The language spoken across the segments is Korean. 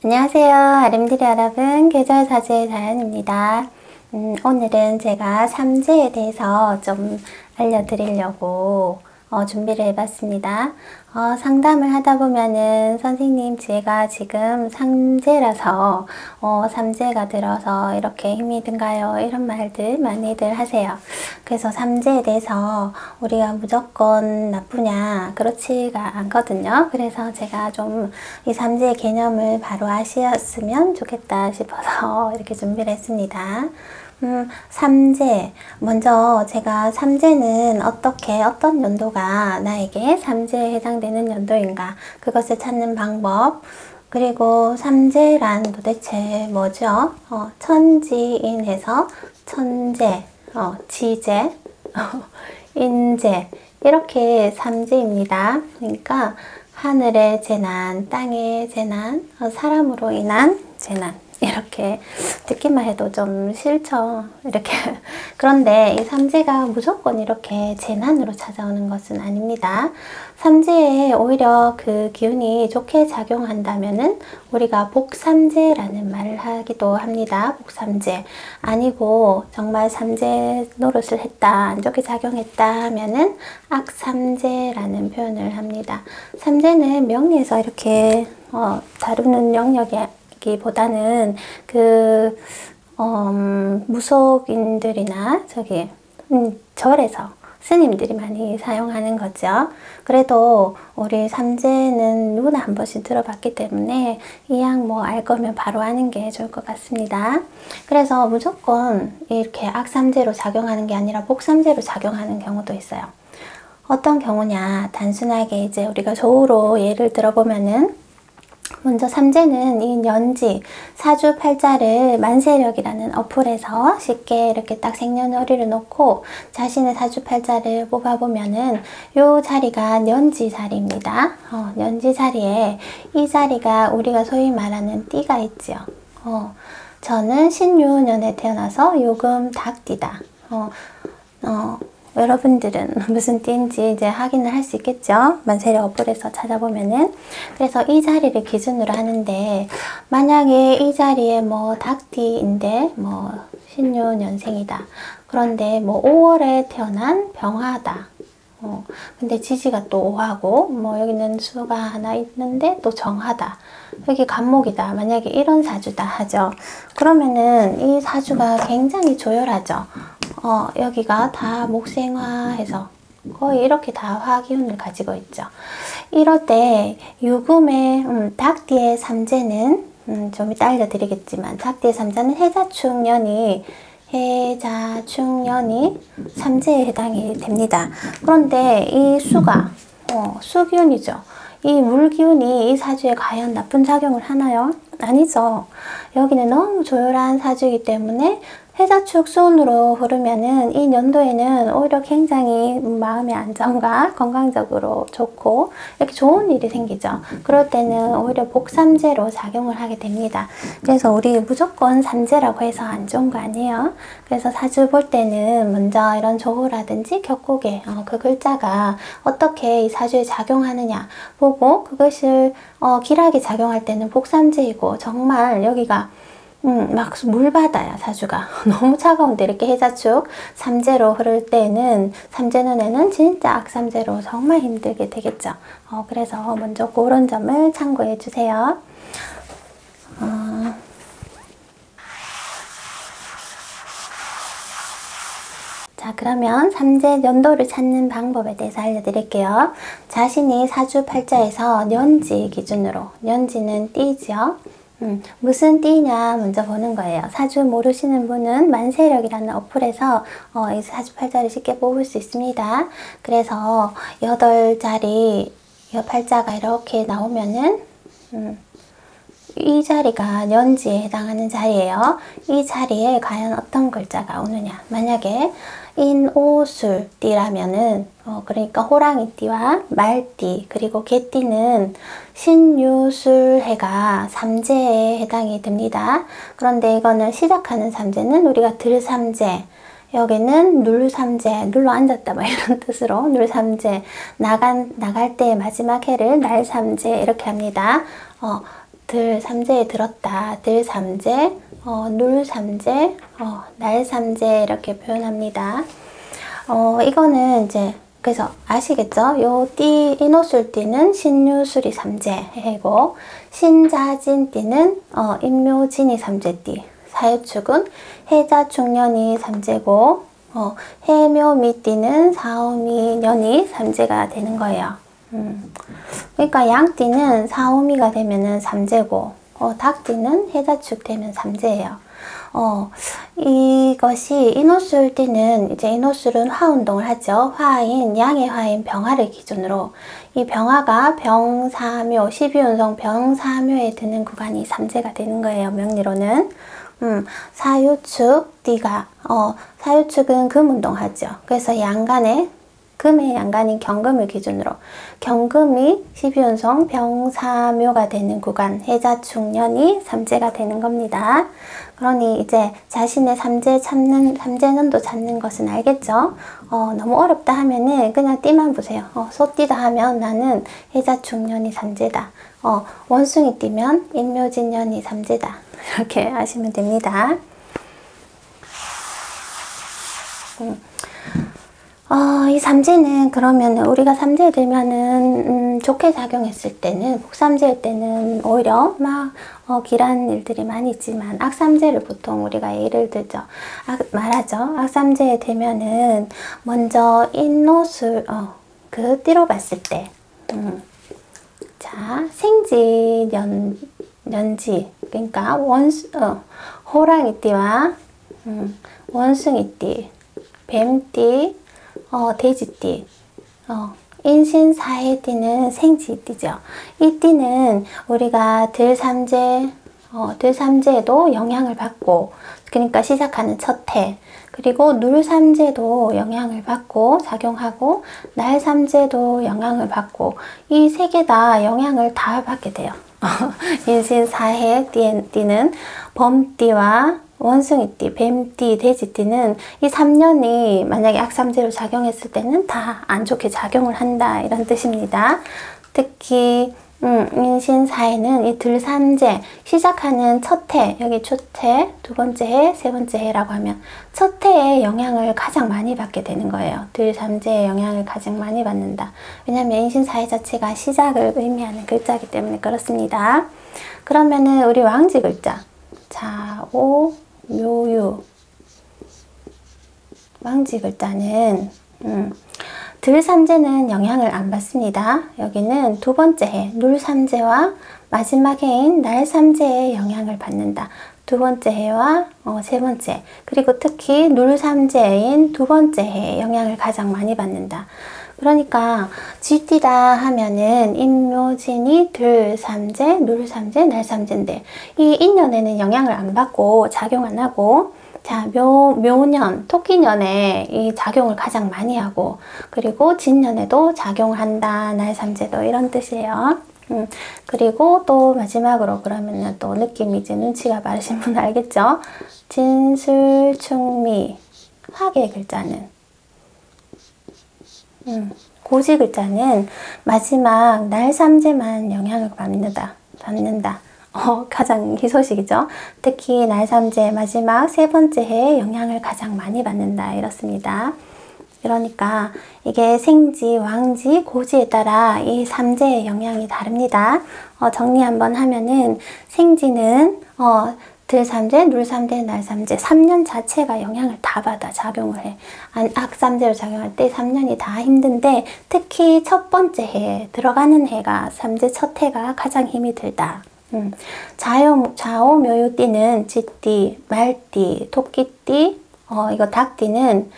안녕하세요. 아름드리 여러분, 계절사주의 자연입니다. 오늘은 제가 삼재에 대해서 좀 알려드리려고 준비를 해봤습니다. 상담을 하다 보면은 선생님 제가 지금 삼재라서 삼재가 들어서 이렇게 힘이 든가요? 이런 말들 많이들 하세요. 그래서 삼재에 대해서 우리가 무조건 나쁘냐 그렇지가 않거든요. 그래서 제가 좀 이 삼재의 개념을 바로 아셨으면 좋겠다 싶어서 이렇게 준비를 했습니다. 삼재. 먼저 제가 삼재는 어떤 연도가 나에게 삼재에 해당되는 연도인가, 그것을 찾는 방법, 그리고 삼재란 도대체 뭐죠? 천지인에서 천재, 지재, 인재, 이렇게 삼재입니다. 그러니까 하늘의 재난, 땅의 재난, 사람으로 인한 재난, 이렇게 듣기만 해도 좀 싫죠. 이렇게. 그런데 이 삼재가 무조건 이렇게 재난으로 찾아오는 것은 아닙니다. 삼재에 오히려 그 기운이 좋게 작용한다면은 우리가 복삼재라는 말을 하기도 합니다. 복삼재. 아니고 정말 삼재 노릇을 했다, 안 좋게 작용했다 하면은 악삼재라는 표현을 합니다. 삼재는 명리에서 이렇게 다루는 영역이 보다는 무속인들이나 절에서 스님들이 많이 사용하는 거죠. 그래도 우리 삼재는 누구나 한 번씩 들어봤기 때문에 이왕 알 거면 바로 하는 게 좋을 것 같습니다. 그래서 무조건 이렇게 악삼재로 작용하는 게 아니라 복삼재로 작용하는 경우도 있어요. 어떤 경우냐, 단순하게 이제 우리가 조우로 예를 들어보면은, 먼저 삼재는 이 년지, 사주팔자를 만세력이라는 어플에서 쉽게 이렇게 딱 생년월일을 놓고 자신의 사주팔자를 뽑아보면은 요 자리가 년지 자리입니다. 년지 자리에 이 자리가 우리가 소위 말하는 띠가 있죠. 저는 신유년에 태어나서 요금 닭띠다. 여러분들은 무슨 띠인지 이제 확인을 할 수 있겠죠? 만세력 어플에서 찾아보면은. 그래서 이 자리를 기준으로 하는데, 만약에 이 자리에 닭띠인데 신유년생이다. 그런데 5월에 태어난 병화다. 근데 지지가 또 오하고, 여기는 수가 하나 있는데 또 정하다. 여기 간목이다. 만약에 이런 사주다 하죠. 그러면은 이 사주가 굉장히 조열하죠. 여기가 다 목생화해서 거의 이렇게 다 화기운을 가지고 있죠. 이럴 때 유금의 닭띠의 삼재는 좀 이따 알려드리겠지만, 닭띠의 삼재는 해자축년이 삼재에 해당이 됩니다. 그런데 이 수가 수기운이죠. 이 물기운이 이 사주에 과연 나쁜 작용을 하나요? 아니죠. 여기는 너무 조열한 사주이기 때문에 해자축 수운으로 흐르면은 이 년도에는 오히려 굉장히 마음의 안정과 건강적으로 좋고 이렇게 좋은 일이 생기죠. 그럴 때는 오히려 복삼재로 작용을 하게 됩니다. 그래서 우리 무조건 삼재라고 해서 안 좋은 거 아니에요. 그래서 사주 볼 때는 먼저 이런 조호라든지 격국에 그 글자가 어떻게 이 사주에 작용하느냐 보고, 그것을 길하게 작용할 때는 복삼재이고, 정말 여기가 막 물바다야 사주가. 너무 차가운데 이렇게 해자축 삼재로 흐를 때는, 삼재 눈에는 진짜 악삼재로 정말 힘들게 되겠죠. 그래서 먼저 그런 점을 참고해 주세요. 자, 그러면 삼재 연도를 찾는 방법에 대해서 알려드릴게요. 자신이 사주팔자에서 년지 기준으로, 년지는 띠죠. 무슨 띠냐 먼저 보는 거예요. 사주 모르시는 분은 만세력이라는 어플에서 이 사주팔자를 쉽게 뽑을 수 있습니다. 그래서 8자리 팔자가 이렇게 나오면은 이 자리가 년지에 해당하는 자리예요. 이 자리에 과연 어떤 글자가 오느냐. 만약에 인오술띠라면은 그러니까 호랑이띠와 말띠 그리고 개띠는 신유술해가 삼재에 해당이 됩니다. 그런데 이거는 시작하는 삼재는 우리가 들삼재, 여기는 눌삼재, 눌러 앉았다 이런 뜻으로 눌삼재, 나갈 때 마지막 해를 날삼재 이렇게 합니다. 들삼재에 들었다. 들삼재, 눌삼재, 날삼재 이렇게 표현합니다. 이거는 이제 그래서 아시겠죠? 요 띠, 인호술띠는 신유술이 삼재이고 신자진띠는 인묘진이 삼재띠. 사유축은 해자축년이 삼재고 해묘미띠는 사오미년이 삼재가 되는 거예요. 그러니까 양띠는 사오미가 되면은 삼재고 닭띠는 해자축 되면 삼재예요. 이것이 인호술띠는 이제 인호술은 화운동을 하죠. 화인, 양의 화인 병화를 기준으로 이 병화가 병사묘, 12운성 병사묘에 드는 구간이 삼재가 되는 거예요. 명리로는. 사유축, 띠가 사유축은 금운동 하죠. 그래서 양간에 금의 양간인 경금을 기준으로 경금이 12운성 병사묘가 되는 구간 해자축년이 삼재가 되는 겁니다. 그러니 이제 자신의 삼재년도 찾는 것은 알겠죠? 너무 어렵다 하면은 그냥 띠만 보세요. 소띠다 하면 나는 해자축년이 삼재다. 원숭이 띠면 인묘진년이 삼재다. 이렇게 하시면 됩니다. 이 삼재는 그러면 우리가 삼재에 들면은 좋게 작용했을 때는 복삼재일 때는 오히려 막 길한 일들이 많이 있지만 악삼재를 보통 우리가 예를 들죠. 말하죠. 악삼재에 되면은 먼저 인노술 그 띠로 봤을 때 자 생지 년지 그러니까 호랑이띠와 원숭이띠 뱀띠 돼지띠, 인신사해띠는 생지띠죠. 이 띠는 우리가 들삼재에도 영향을 받고, 그러니까 시작하는 첫 해, 그리고 눌삼재도 영향을 받고 작용하고, 날삼재도 영향을 받고, 이 세 개 다 영향을 다 받게 돼요. 인신사해띠는 범띠와 원숭이띠, 뱀띠, 돼지띠는 이 3년이 만약에 악삼재로 작용했을 때는 다 안 좋게 작용을 한다 이런 뜻입니다. 특히 인신사해는 이 들삼재 시작하는 첫 해, 여기 초해, 두 번째 해, 세 번째 해라고 하면 첫 해에 영향을 가장 많이 받게 되는 거예요. 들삼재의 영향을 가장 많이 받는다. 왜냐하면 인신사해 자체가 시작을 의미하는 글자이기 때문에 그렇습니다. 그러면은 우리 왕지 글자 자오 묘유 왕지 글자는 들삼재는 영향을 안 받습니다. 여기는 두 번째 해 눌삼재와 마지막 해인 날삼재에 영향을 받는다. 두 번째 해와 세 번째 그리고 특히 눌삼재인 두 번째 해에 영향을 가장 많이 받는다. 그러니까 쥐띠다 하면은 인묘진이 들삼재, 눌삼재, 날삼재인데 이 인년에는 영향을 안 받고 작용 안 하고 자 묘년, 토끼년에 이 작용을 가장 많이 하고 그리고 진년에도 작용을 한다. 날삼재도 이런 뜻이에요. 그리고 또 마지막으로 그러면은 또 느낌이지 눈치가 빠르신 분 알겠죠? 진술충미 화계 글자는 고지 글자는 마지막 날삼재만 영향을 받는다. 가장 희소식이죠. 특히 날삼재 마지막 세 번째 해에 영향을 가장 많이 받는다. 이렇습니다. 그러니까 이게 생지, 왕지, 고지에 따라 이 삼재의 영향이 다릅니다. 정리 한번 하면은 생지는 들삼재, 눌삼재, 날삼재 3년 자체가 영향을 다 받아 작용을 해. 악삼재로 작용할 때 3년이 다 힘든데 특히 첫 번째 해에 들어가는 해가 삼재 첫 해가 가장 힘이 들다. 좌오묘유띠는 쥐띠, 말띠, 토끼띠, 이거 닭띠는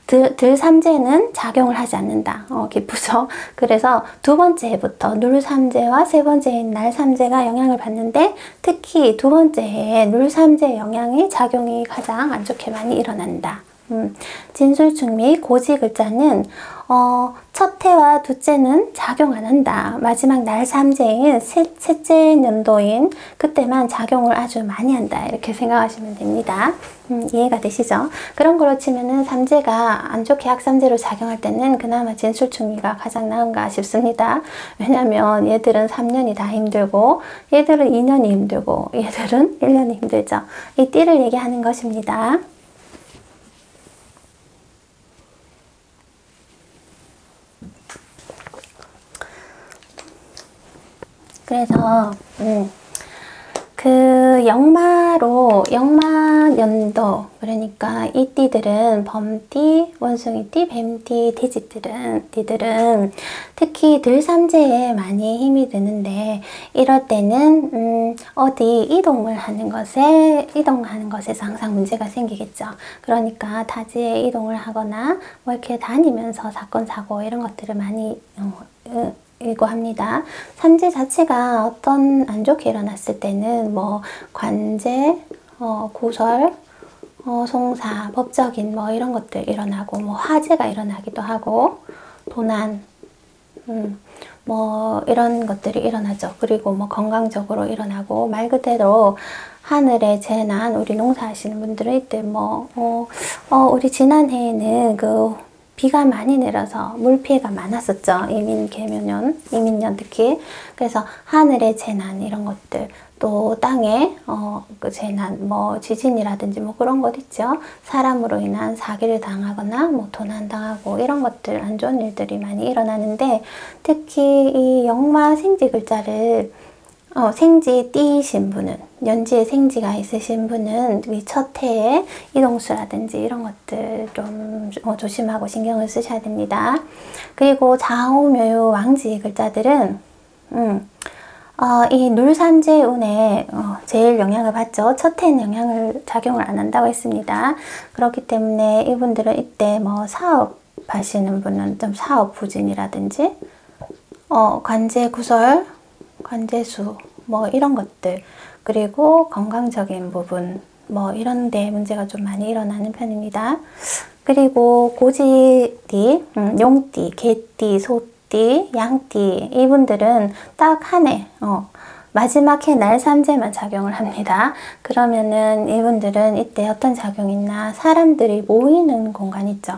들삼재는 작용을 하지 않는다. 기쁘죠? 그래서 두 번째 해부터 눌삼재와 세 번째 해인 날삼재가 영향을 받는데 특히 두 번째 해에 눌삼재의 영향이 작용이 가장 안 좋게 많이 일어난다. 진술충미 고지 글자는 첫해와 둘째는 작용 안 한다. 마지막 날 삼재인 셋째 년도인 그때만 작용을 아주 많이 한다. 이렇게 생각하시면 됩니다. 이해가 되시죠? 그런 걸로 치면은 삼재가 안 좋게 학삼재로 작용할 때는 그나마 진술충미가 가장 나은가 싶습니다. 왜냐면 얘들은 3년이 다 힘들고 얘들은 2년이 힘들고 얘들은 1년이 힘들죠. 이 띠를 얘기하는 것입니다. 그래서 그 역마연도 그러니까 이 띠들은 범띠, 원숭이띠, 뱀띠, 띠들은 특히 들삼재에 많이 힘이 드는데 이럴 때는 어디 이동하는 것에서 항상 문제가 생기겠죠. 그러니까 타지에 이동을 하거나 뭐 이렇게 다니면서 사건 사고 이런 것들을 많이 이고 합니다. 삼재 자체가 어떤 안 좋게 일어났을 때는 뭐 관제, 구설, 송사, 법적인 뭐 이런 것들 일어나고 뭐 화재가 일어나기도 하고 도난, 뭐 이런 것들이 일어나죠. 그리고 뭐 건강적으로 일어나고 말 그대로 하늘의 재난, 우리 농사하시는 분들은 이때 뭐 우리 지난해에는 그 비가 많이 내려서 물 피해가 많았었죠. 이민년 특히. 그래서 하늘의 재난 이런 것들, 또 땅에 그 재난, 뭐 지진이라든지 뭐 그런 것 있죠. 사람으로 인한 사기를 당하거나 뭐 도난 당하고 이런 것들 안 좋은 일들이 많이 일어나는데 특히 이 역마 생지 글자를 생지 띠이신 분은, 연지에 생지가 있으신 분은 이 첫 해에 이동수라든지 이런 것들 좀 조심하고 신경을 쓰셔야 됩니다. 그리고 좌우묘유 왕지 글자들은 이 눌삼재운에 제일 영향을 받죠. 첫 해는 영향을 작용을 안 한다고 했습니다. 그렇기 때문에 이분들은 이때 뭐 사업 하시는 분은 좀 사업 부진이라든지 관제 구설, 관제수 뭐 이런 것들, 그리고 건강적인 부분 뭐 이런 데 문제가 좀 많이 일어나는 편입니다. 그리고 고지띠, 용띠, 개띠, 소띠, 양띠 이분들은 딱 한 해 마지막 해 날 삼재만 작용을 합니다. 그러면은 이분들은 이때 어떤 작용이 있나, 사람들이 모이는 공간 있죠.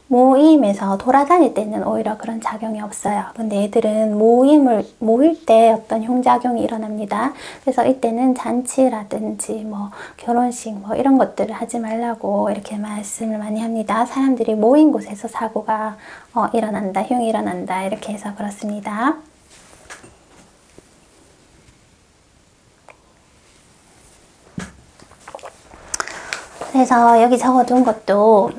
모임에서 돌아다닐 때는 오히려 그런 작용이 없어요. 근데 애들은 모일 때 어떤 흉작용이 일어납니다. 그래서 이때는 잔치라든지 뭐 결혼식 뭐 이런 것들을 하지 말라고 이렇게 말씀을 많이 합니다. 사람들이 모인 곳에서 사고가 일어난다, 흉이 일어난다 이렇게 해서 그렇습니다. 그래서 여기 적어둔 것도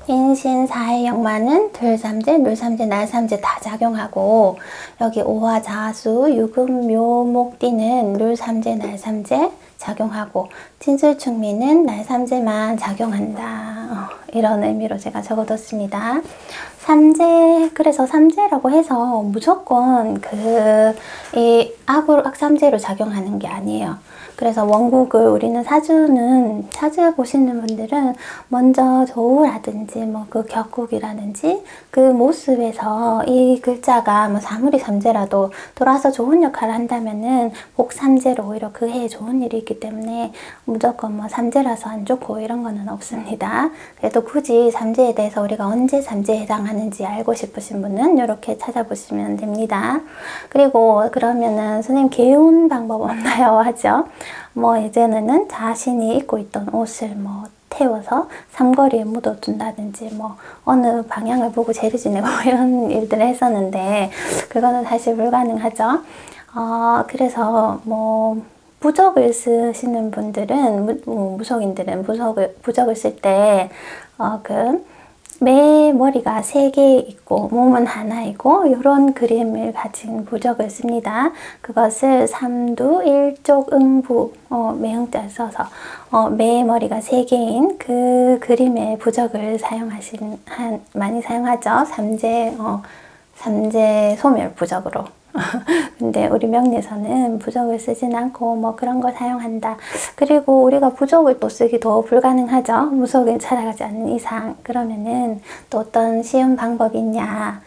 인신사의 역마는 들삼재, 눌삼재, 날삼재 다 작용하고 여기 오화, 자수, 유금, 묘, 목띠는 눌삼재, 날삼재 작용하고 진술충미는 날삼재만 작용한다. 이런 의미로 제가 적어뒀습니다. 삼재, 그래서 삼재라고 해서 무조건 이 악삼재로 작용하는 게 아니에요. 그래서 원국을 우리는 사주 보시는 분들은 먼저 조우라든지 뭐 그 격국이라든지 그 모습에서 이 글자가 뭐 사물이 삼재라도 돌아서 좋은 역할을 한다면은 복삼재로 오히려 그 해에 좋은 일이 있기 때문에 무조건 뭐 삼재라서 안 좋고 이런 거는 없습니다. 그래도 굳이 삼재에 대해서 우리가 언제 삼재에 해당하는지 알고 싶으신 분은 이렇게 찾아보시면 됩니다. 그리고 그러면은 선생님 개운 방법 없나요? 하죠. 뭐 예전에는 자신이 입고 있던 옷을 뭐 태워서 삼거리에 묻어둔다든지 뭐 어느 방향을 보고 재를 지내고 이런 일들을 했었는데 그거는 사실 불가능하죠. 그래서 뭐 부적을 쓰시는 분들은 무속인들은 부적을 쓸 때 매 머리가 3개 있고 몸은 하나이고 이런 그림을 가진 부적을 씁니다. 그것을 삼두, 일족, 응부, 매형자를 써서 매 머리가 3개인 그 그림의 부적을 많이 사용하죠. 삼재 소멸 부적으로. 근데 우리 명리에서는 부적을 쓰진 않고 뭐 그런 걸 사용한다. 그리고 우리가 부적을 또 쓰기도 불가능하죠. 무속을 찾아가지 않는 이상. 그러면은 또 어떤 쉬운 방법이 있냐.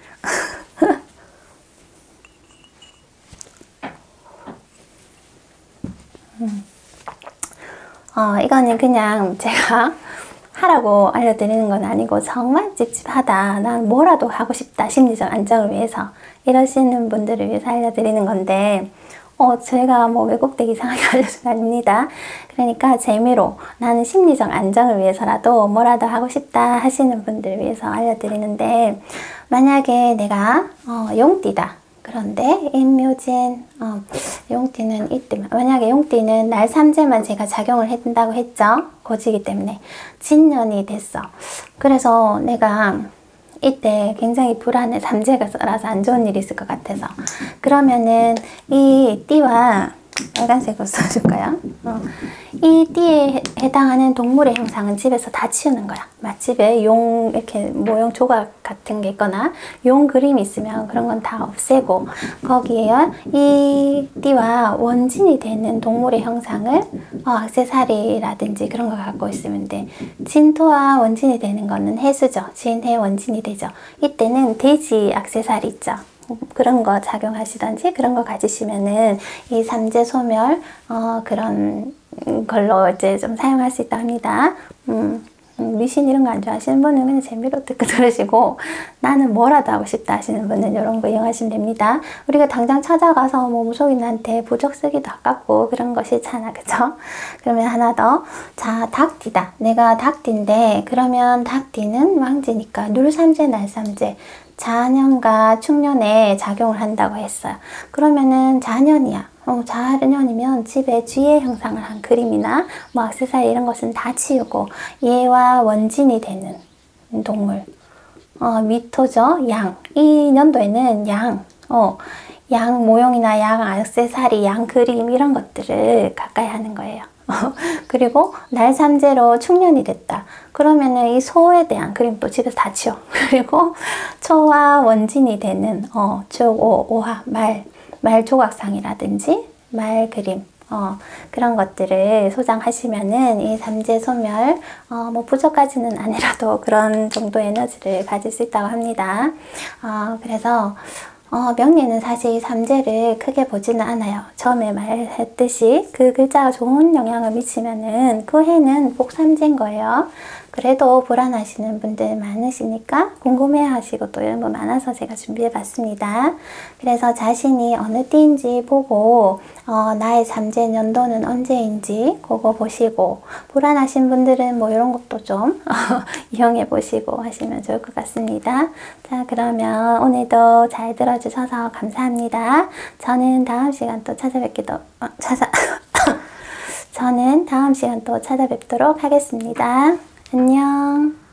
이거는 그냥 제가 하라고 알려드리는 건 아니고 정말 찝찝하다. 난 뭐라도 하고 싶다. 심리적 안정을 위해서. 이러시는 분들을 위해서 알려드리는 건데 제가 뭐 왜곡되게 이상하게 알려준 거 아닙니다. 그러니까 재미로 나는 심리적 안정을 위해서라도 뭐라도 하고 싶다 하시는 분들을 위해서 알려드리는데 만약에 내가 용띠다. 그런데 임묘진 용띠는 이때 만약에 용띠는 날 삼재만 제가 작용을 해준다고 했죠. 고지기 때문에 진년이 됐어. 그래서 내가 이때 굉장히 불안해. 삼재가라서 안 좋은 일이 있을 것 같아서. 그러면은 이 띠와 빨간색으로 써줄까요? 이 띠에 해당하는 동물의 형상은 집에서 다 치우는 거야. 맛집에 용 이렇게 모형 조각 같은 게 있거나 용 그림이 있으면 그런 건 다 없애고 거기에 이 띠와 원진이 되는 동물의 형상을 액세서리라든지 그런 거 갖고 있으면 돼. 진토와 원진이 되는 거는 해수죠. 진해 원진이 되죠. 이때는 돼지 액세서리 있죠. 그런 거 작용하시던지 그런 거 가지시면은 이 삼재 소멸 그런 걸로 이제 좀 사용할 수 있다 합니다. 미신 이런 거 안 좋아하시는 분은 그냥 재미로 듣고 들으시고 나는 뭐라도 하고 싶다 하시는 분은 이런 거 이용하시면 됩니다. 우리가 당장 찾아가서 뭐 무속인한테 부적 쓰기도 아깝고 그런 거 싫잖아. 그죠? 그러면 하나 더. 자, 닭띠다. 내가 닭띠인데 그러면 닭띠는 왕지니까 눌삼재 날삼재 자년과 충년에 작용을 한다고 했어요. 그러면은 자년이야. 자년이면 집에 쥐의 형상을 한 그림이나 뭐 액세서리 이런 것은 다 치우고 얘와 원진이 되는 동물. 미토죠. 양. 이 년도에는 양 모형이나 양 액세서리, 양 그림 이런 것들을 가까이 하는 거예요. 그리고 날삼재로 충년이 됐다. 그러면은 이 소에 대한 그림도 집에서 다 치워. 그리고 초와 원진이 되는 오화, 말 조각상이라든지 말 그림 그런 것들을 소장하시면은 이 삼재 소멸 뭐 부적까지는 아니라도 그런 정도 에너지를 가질 수 있다고 합니다. 그래서 명리는 사실 삼재를 크게 보지는 않아요. 처음에 말했듯이 그 글자가 좋은 영향을 미치면은 그 해는 복삼재인 거예요. 그래도 불안하시는 분들 많으시니까 궁금해하시고 또 이런 거 많아서 제가 준비해봤습니다. 그래서 자신이 어느 띠인지 보고 나의 삼재 연도는 언제인지 그거 보시고 불안하신 분들은 뭐 이런 것도 좀 이용해 보시고 하시면 좋을 것 같습니다. 자, 그러면 오늘도 잘 들어주셔서 감사합니다. 저는 다음 시간 또 저는 다음 시간 또 찾아뵙도록 하겠습니다. 안녕.